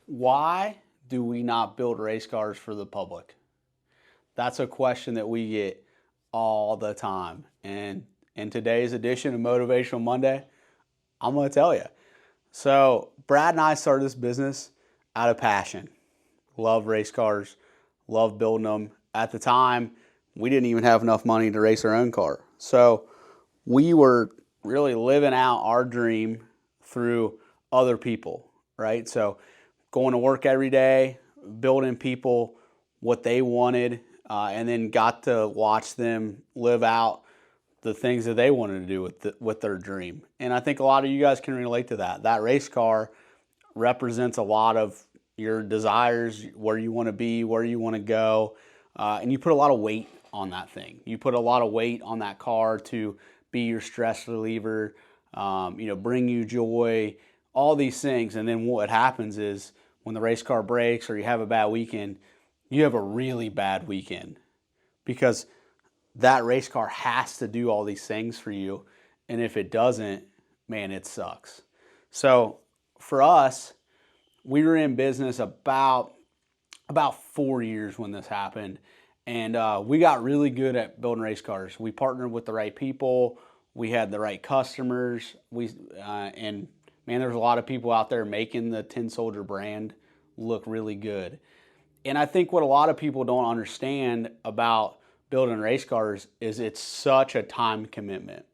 Why do we not build race cars for the public? That's a question that we get all the time. And in today's edition of Motivational Monday, I'm going to tell you. So, Brad and I started this business out of passion. Love race cars, love building them. At the time, we didn't even have enough money to race our own car. So, we were really living out our dream through other people, right? So, going to work every day, building people what they wanted, and then got to watch them live out the things that they wanted to do with their dream. And I think a lot of you guys can relate to that. That race car represents a lot of your desires, where you want to be, where you want to go, and you put a lot of weight on that thing. You put a lot of weight on that car to be your stress reliever, bring you joy, all these things. And then what happens is when the race car breaks or you have a bad weekend, you have a really bad weekend because that race car has to do all these things for you. And if it doesn't, man, it sucks. So for us, we were in business about 4 years when this happened. And we got really good at building race cars. We partnered with the right people. We had the right customers. And man, there's a lot of people out there making the Tin Soldier brand look really good. And I think what a lot of people don't understand about building race cars is it's such a time commitment.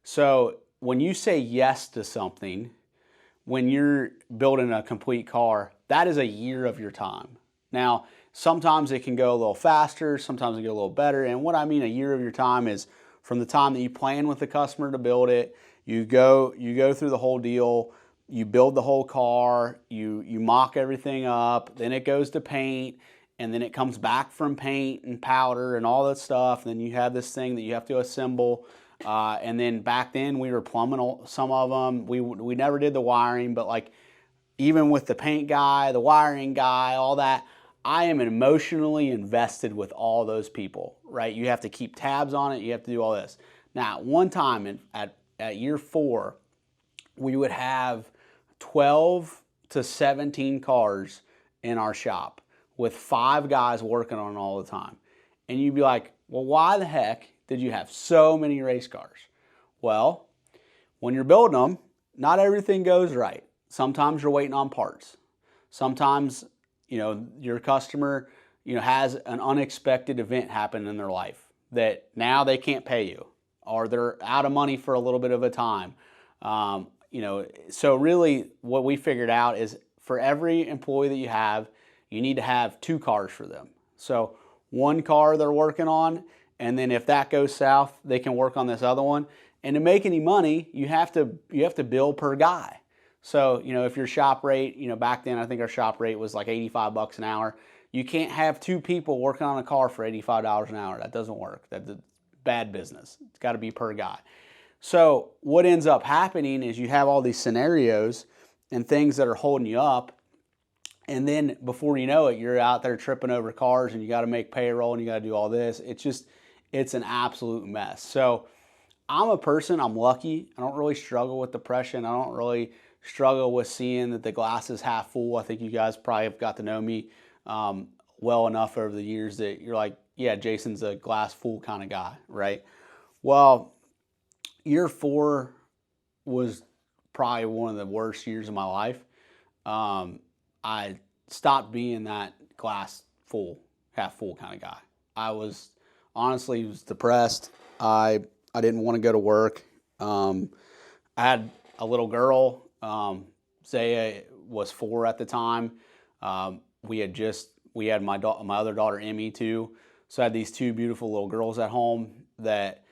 So when you say yes to something, when you're building a complete car, that is a year of your time. Now, sometimes it can go a little faster, sometimes it can go a little better. And what I mean a year of your time is from the time that you plan with the customer to build it, you go through the whole deal, you build the whole car, you mock everything up, then it goes to paint, and then it comes back from paint and powder and all that stuff. And then you have this thing that you have to assemble. And then back then we were plumbing some of them. We never did the wiring, but like even with the paint guy, the wiring guy, all that, I am emotionally invested with all those people, right? You have to keep tabs on it. You have to do all this. Now, one time at year 4, we would have 12 to 17 cars in our shop with 5 guys working on it all the time. And you'd be like, well, why the heck did you have so many race cars? Well, when you're building them, not everything goes right. Sometimes you're waiting on parts. Sometimes, your customer, has an unexpected event happen in their life that now they can't pay you, or they're out of money for a little bit of a time. So really what we figured out is for every employee that you need to have 2 cars for them. So one car they're working on, and then if that goes south, they can work on this other one. And to make any money, you have to bill per guy. So, if your shop rate, back then I think our shop rate was like $85 an hour. You can't have 2 people working on a car for $85 an hour. That doesn't work. That's bad business. It's got to be per guy. So what ends up happening is you have all these scenarios and things that are holding you up. And then before you know it, you're out there tripping over cars and you got to make payroll and you got to do all this. It's an absolute mess. So I'm lucky. I don't really struggle with depression. I don't really struggle with seeing that the glass is half full. I think you guys probably have got to know me well enough over the years that you're like, yeah, Jason's a glass full kind of guy, right? Well, year 4 was probably one of the worst years of my life. I stopped being that glass full, half full kind of guy. I was depressed. I didn't want to go to work. I had a little girl. Zaya was 4 at the time. We had my other daughter Emmy too. So I had these 2 beautiful little girls at home that,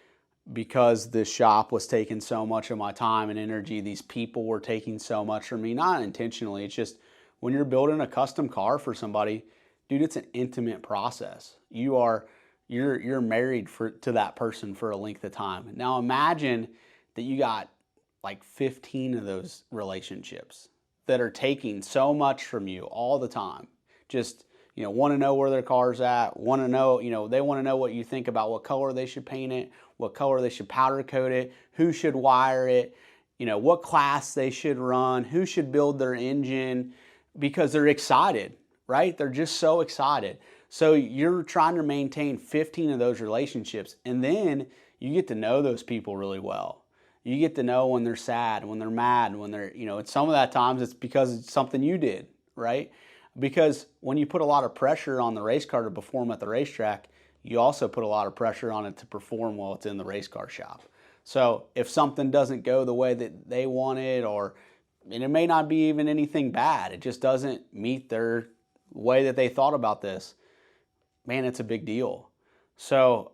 because this shop was taking so much of my time and energy, these people were taking so much from me, not intentionally. It's just when you're building a custom car for somebody, dude, it's an intimate process. You're married to that person for a length of time. Now imagine that you got like 15 of those relationships that are taking so much from you all the time. Just, want to know where their car's at, they want to know what you think about what color they should paint it, what color they should powder coat it, who should wire it, what class they should run, who should build their engine, because they're excited, right? They're just so excited. So you're trying to maintain 15 of those relationships, and then you get to know those people really well. You get to know when they're sad, when they're mad, when they're, and some of that times it's because it's something you did, right? Because when you put a lot of pressure on the race car to perform at the racetrack, you also put a lot of pressure on it to perform while it's in the race car shop. So if something doesn't go the way that they wanted, and it may not be even anything bad, it just doesn't meet their way that they thought about this, man, it's a big deal. So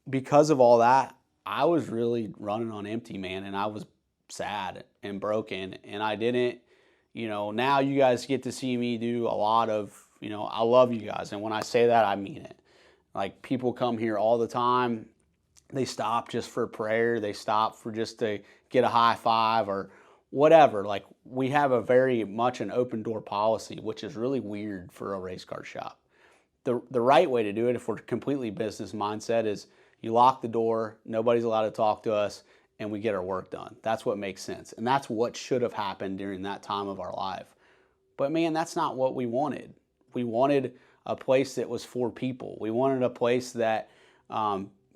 because of all that, I was really running on empty, man, and I was sad and broken, and I didn't, now you guys get to see me do a lot of, I love you guys, and when I say that, I mean it. Like, people come here all the time. They stop just for prayer. They stop for just to get a high five or whatever. Like, we have a very much an open door policy, which is really weird for a race car shop. The right way to do it, if we're completely business mindset, is you lock the door, nobody's allowed to talk to us, and we get our work done. That's what makes sense. And that's what should have happened during that time of our life. But man, that's not what we wanted. We wanted a place that was for people. We wanted a place that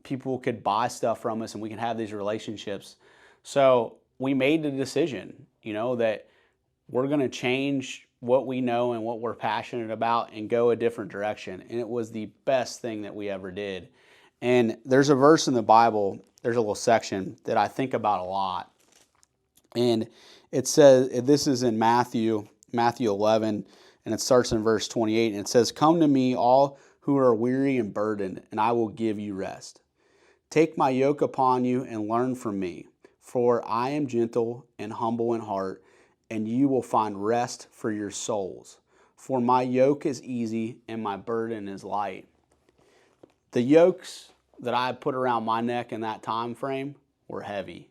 people could buy stuff from us and we could have these relationships. So we made the decision, that we're going to change what we know and what we're passionate about and go a different direction. And it was the best thing that we ever did. And there's a verse in the Bible, there's a little section that I think about a lot. And it says, this is in Matthew 11, and it starts in verse 28, and it says, "Come to me, all who are weary and burdened, and I will give you rest. Take my yoke upon you and learn from me, for I am gentle and humble in heart, and you will find rest for your souls. For my yoke is easy and my burden is light." The yokes that I put around my neck in that time frame were heavy.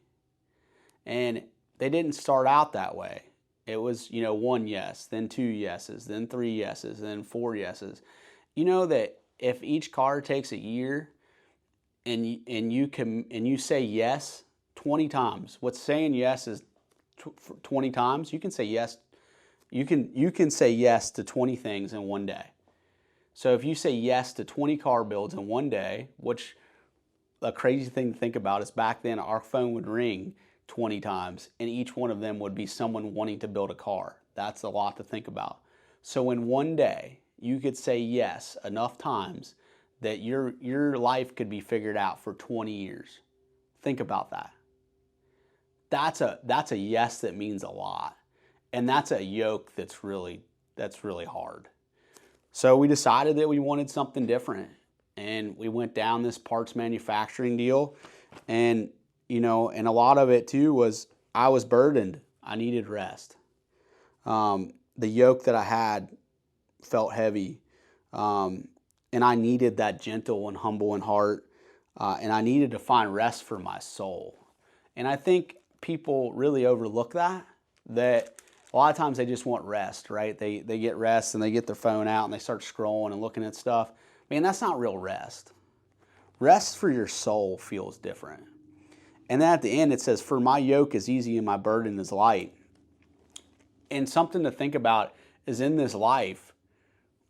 And they didn't start out that way. It was, one yes, then two yeses, then three yeses, then four yeses. You know that if each car takes a year and you say yes 20 times, what's saying yes is 20 times, you can say yes. You can say yes to 20 things in one day. So if you say yes to 20 car builds in one day, which a crazy thing to think about is back then our phone would ring 20 times and each one of them would be someone wanting to build a car. That's a lot to think about. So in one day, you could say yes enough times that your life could be figured out for 20 years. Think about that. That's a yes that means a lot. And that's a yoke that's really hard. So we decided that we wanted something different, and we went down this parts manufacturing deal, and and a lot of it too was I was burdened. I needed rest. The yoke that I had felt heavy, and I needed that gentle and humble in heart, and I needed to find rest for my soul. And I think people really overlook that a lot of times they just want rest, right? They get rest and they get their phone out and they start scrolling and looking at stuff. Man, that's not real rest. Rest for your soul feels different. And then at the end it says, "For my yoke is easy and my burden is light." And something to think about is in this life,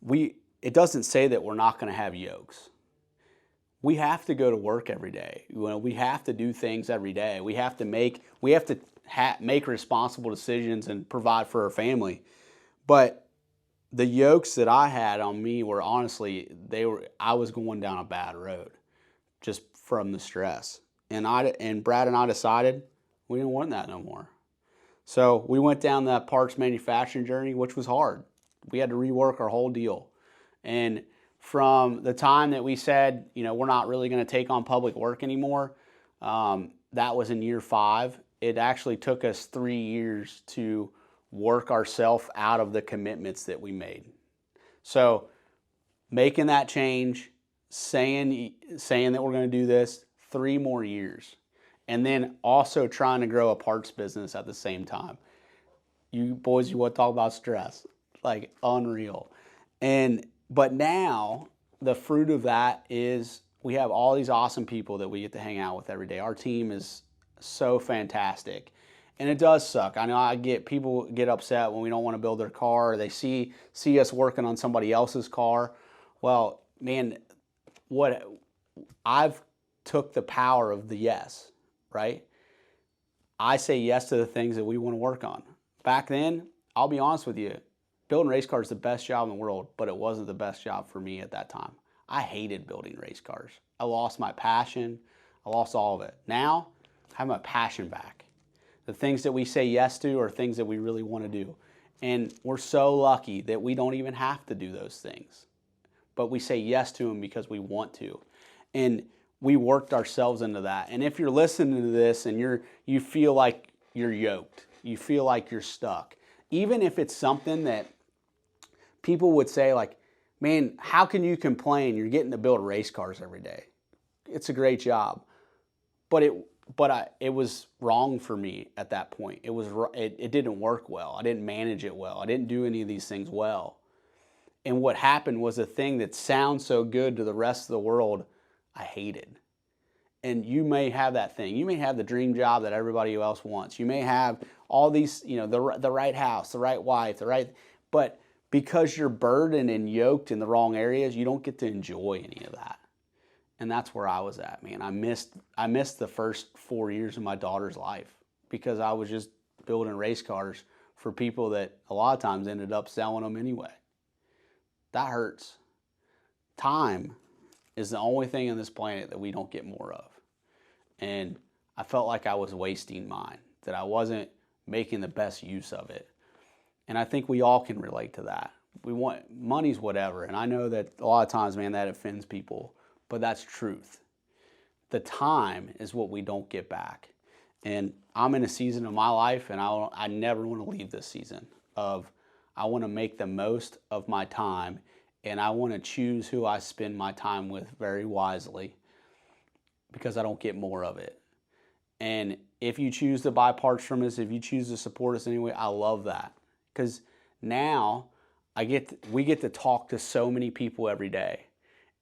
it doesn't say that we're not going to have yokes. We have to go to work every day. We have to do things every day. We have to make responsible decisions and provide for our family. But the yokes that I had on me were honestly, I was going down a bad road just from the stress. And Brad and I decided we didn't want that no more. So we went down that parts manufacturing journey, which was hard. We had to rework our whole deal. And from the time that we said, we're not really going to take on public work anymore, that was in year 5. It actually took us 3 years to work ourselves out of the commitments that we made. So making that change, saying that we're going to do this, 3 more years. And then also trying to grow a parts business at the same time. You boys, you want to talk about stress. Like unreal. But now the fruit of that is we have all these awesome people that we get to hang out with every day. Our team is so fantastic. And it does suck. I know people get upset when we don't want to build their car, or they see us working on somebody else's car. Well, man, what I've took the power of the yes, right? I say yes to the things that we want to work on. Back then, I'll be honest with you, building race cars is the best job in the world, but it wasn't the best job for me at that time. I hated building race cars. I lost my passion. I lost all of it. Now, I have my passion back. The things that we say yes to are things that we really want to do. And we're so lucky that we don't even have to do those things. But we say yes to them because we want to. And we worked ourselves into that. And if you're listening to this and you feel like you're yoked, you feel like you're stuck, even if it's something that people would say like, man, how can you complain? You're getting to build race cars every day. It's a great job. But it was wrong for me at that point. It didn't work well. I didn't manage it well. I didn't do any of these things well. And what happened was a thing that sounds so good to the rest of the world, I hated. And you may have that thing. You may have the dream job that everybody else wants. You may have all these, the right house, the right wife, but because you're burdened and yoked in the wrong areas, you don't get to enjoy any of that. And that's where I was at, man. I missed the first 4 years of my daughter's life because I was just building race cars for people that a lot of times ended up selling them anyway. That hurts. Time is the only thing on this planet that we don't get more of. And I felt like I was wasting mine, that I wasn't making the best use of it. And I think we all can relate to that. We want money's whatever. And I know that a lot of times, man, that offends people, but that's truth. The time is what we don't get back. And I'm in a season of my life, and I never want to leave this season of I want to make the most of my time, and I want to choose who I spend my time with very wisely because I don't get more of it. And if you choose to buy parts from us, if you choose to support us anyway, I love that. Because now we get to talk to so many people every day,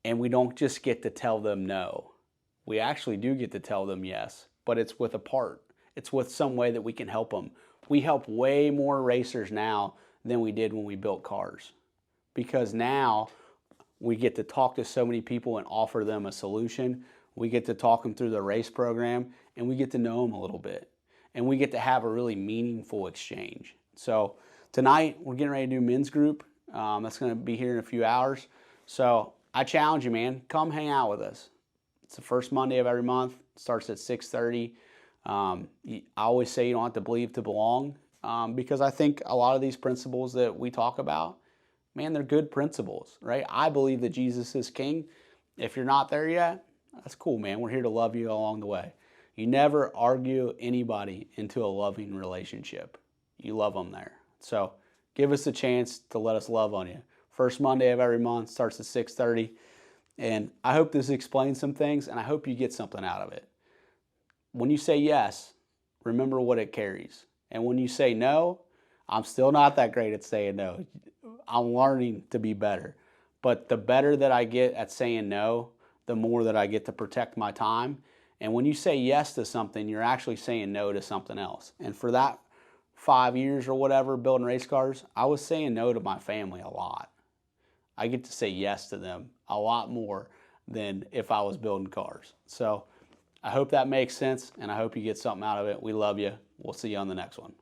and we don't just get to tell them no. We actually do get to tell them yes, but it's with a part. It's with some way that we can help them. We help way more racers now than we did when we built cars, because now we get to talk to so many people and offer them a solution. We get to talk them through the race program, and we get to know them a little bit, and we get to have a really meaningful exchange. So tonight we're getting ready to do men's group. That's going to be here in a few hours. So I challenge you, man, come hang out with us. It's the first Monday of every month. It starts at 6:30. I always say you don't have to believe to belong, because I think a lot of these principles that we talk about, man, they're good principles, right? I believe that Jesus is king. If you're not there yet, that's cool, man. We're here to love you along the way. You never argue anybody into a loving relationship. You love them there. So give us a chance to let us love on you. First Monday of every month starts at 6:30. And I hope this explains some things, and I hope you get something out of it. When you say yes, remember what it carries. And when you say no, I'm still not that great at saying no. I'm learning to be better. But the better that I get at saying no, the more that I get to protect my time. And when you say yes to something, you're actually saying no to something else. And for that 5 years or whatever building race cars, I was saying no to my family a lot. I get to say yes to them a lot more than if I was building cars. So I hope that makes sense, and I hope you get something out of it. We love you. We'll see you on the next one.